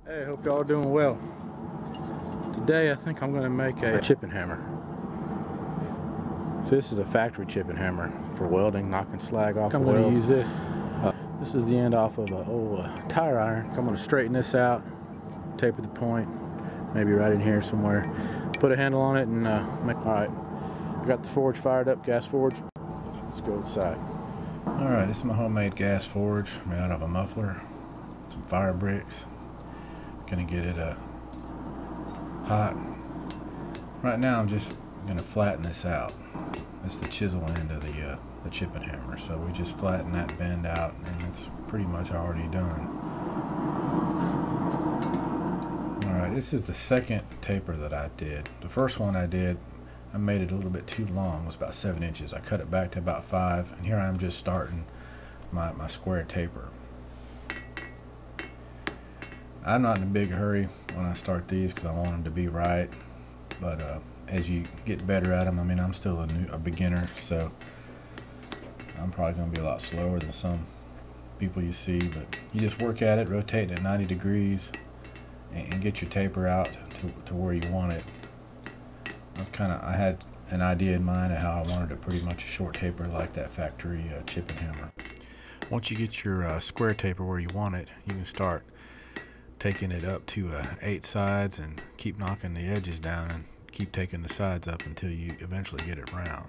Hey, hope y'all are doing well. Today I think I'm going to make a chipping hammer. So this is a factory chipping hammer for welding, knocking slag off. I'm going to use this. This is the end off of an old tire iron. I'm going to straighten this out, tape at the point, maybe right in here somewhere. Put a handle on it and make. All right, I got the forge fired up, gas forge. Let's go inside. All right, this is my homemade gas forge made out of a muffler, some fire bricks. Gonna get it hot. Right now I'm just gonna flatten this out. That's the chisel end of the chipping hammer. So we just flatten that bend out and it's pretty much already done. Alright, this is the second taper that I did. The first one I did, I made it a little bit too long. It was about 7 inches. I cut it back to about 5, and here I am just starting my square taper. I'm not in a big hurry when I start these because I want them to be right, but as you get better at them, I mean, I'm still a beginner, so I'm probably going to be a lot slower than some people you see, but you just work at it, rotate it at 90 degrees, and get your taper out to where you want it. I had an idea in mind of how I wanted a pretty much a short taper like that factory chipping hammer. Once you get your square taper where you want it, you can start taking it up to 8 sides and keep knocking the edges down and keep taking the sides up until you eventually get it round.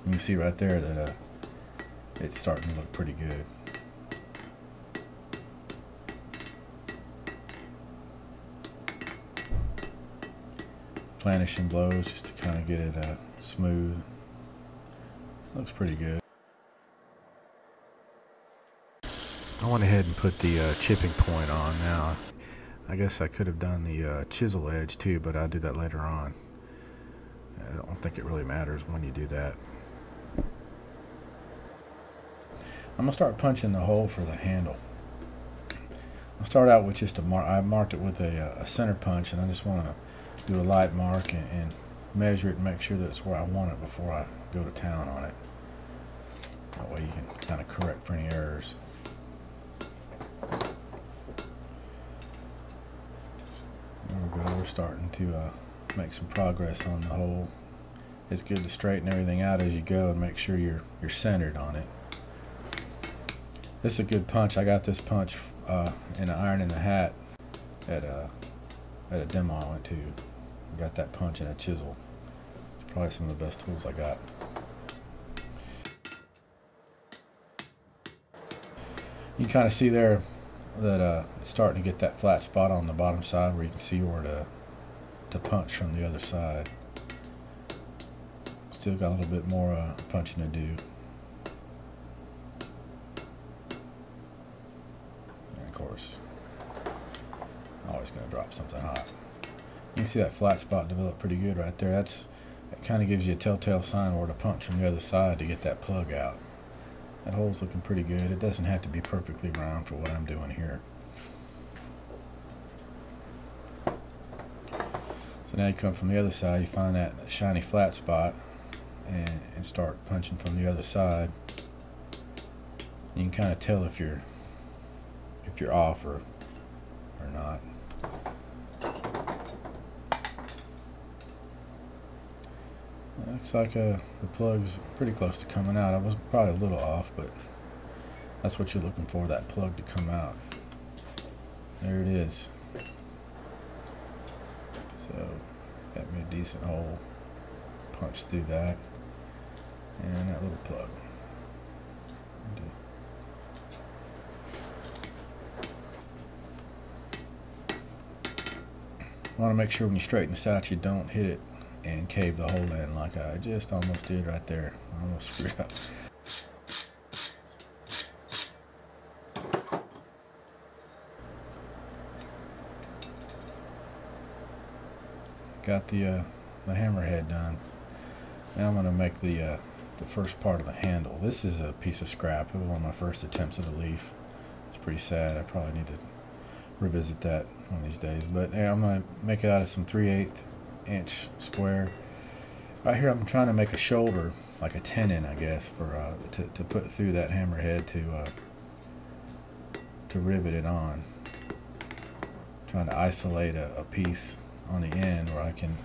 You can see right there that it's starting to look pretty good. Planishing blows just to kind of get it smooth. Looks pretty good. I went ahead and put the chipping point on. Now I guess I could have done the chisel edge too, but I'll do that later on. I don't think it really matters when you do that. I'm going to start punching the hole for the handle. I'll start out with just I marked it with a center punch, and I just want to do a light mark and measure it and make sure that it's where I want it before I go to town on it. That way you can kind of correct for any errors. There we go, we're starting to make some progress on the hole. It's good to straighten everything out as you go and make sure you're centered on it. This is a good punch. I got this punch in an iron in the hat at a demo I went to. I got that punch and a chisel. It's probably some of the best tools I got. You can kind of see there that it's starting to get that flat spot on the bottom side where you can see where to punch from the other side. Still got a little bit more punching to do. And of course, always going to drop something hot. You can see that flat spot develop pretty good right there. That kind of gives you a telltale sign where to punch from the other side to get that plug out. That hole's looking pretty good. It doesn't have to be perfectly round for what I'm doing here. So now you come from the other side, you find that shiny flat spot and start punching from the other side. You can kind of tell if you're off or not. Looks like the plug's pretty close to coming out. I was probably a little off, but that's what you're looking for, that plug to come out. There it is. So, got me a decent hole. Punch through that. And that little plug. You want to make sure when you straighten this out you don't hit it and cave the hole in like I just almost did right there. I almost screwed up. Got the hammerhead done. Now I'm going to make the first part of the handle. This is a piece of scrap. It was one of my first attempts at a leaf. It's pretty sad. I probably need to revisit that one of these days. But yeah, I'm going to make it out of some 3/8 inch square. Right here I'm trying to make a shoulder, like a tenon I guess, for to put through that hammerhead to to rivet it on. Trying to isolate a piece on the end where I can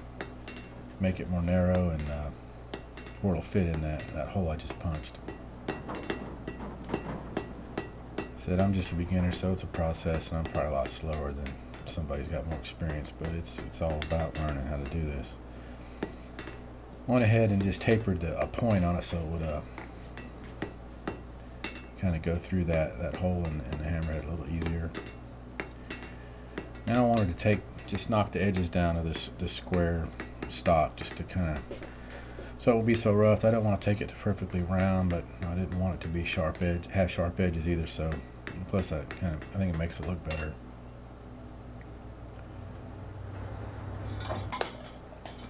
make it more narrow and where it'll fit in that hole I just punched. Said I'm just a beginner, so it's a process, and I'm probably a lot slower than somebody's got more experience, but it's all about learning how to do this. Went ahead and just tapered a point on it so it would kind of go through that hole in the hammerhead a little easier. Now I wanted to just knock the edges down of this square stock, just to kind of, so it will be so rough. I don't want to take it to perfectly round, but I didn't want it to be have sharp edges either. So plus I think it makes it look better.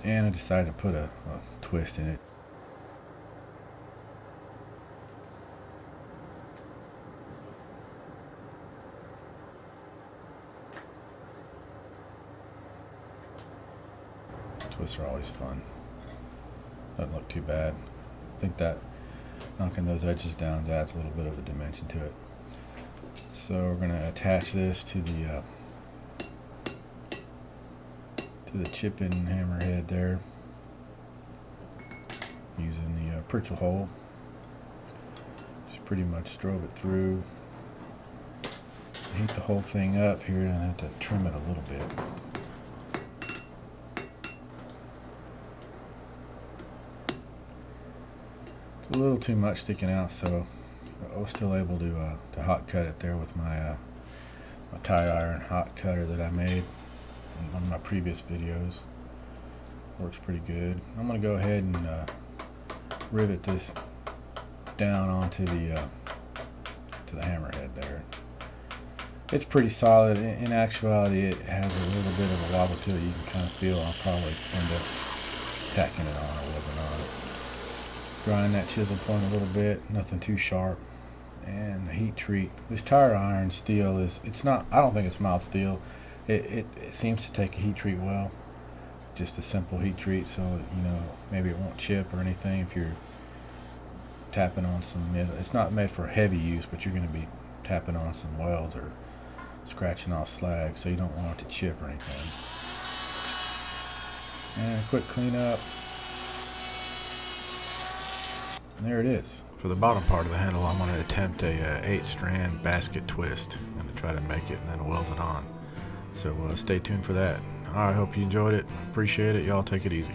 And I decided to put a twist in it. Twists are always fun. Doesn't look too bad. I think that knocking those edges down adds a little bit of a dimension to it. So we're going to attach this to the chipping hammerhead there, using the Pritchel hole. Just pretty much drove it through. Heat the whole thing up here, and I have to trim it a little bit. It's a little too much sticking out, so I was still able to hot cut it there with my tire iron hot cutter that I made in one of my previous videos. Works pretty good. I'm going to go ahead and rivet this down onto the hammerhead there. It's pretty solid. In actuality, it has a little bit of a wobble to it. You can kind of feel. I'll probably end up tacking it on or welding on it. Grind that chisel point a little bit, nothing too sharp. And the heat treat. This tire iron steel it's not, I don't think it's mild steel. It seems to take a heat treat well. Just a simple heat treat, so maybe it won't chip or anything if you're tapping on some metal. It's not made for heavy use, but you're going to be tapping on some welds or scratching off slag, so you don't want it to chip or anything. And a quick cleanup. And there it is. For the bottom part of the handle, I'm going to attempt a 8-strand basket twist. I'm going to try to make it and then weld it on. So stay tuned for that. I hope you enjoyed it. Appreciate it. Y'all take it easy.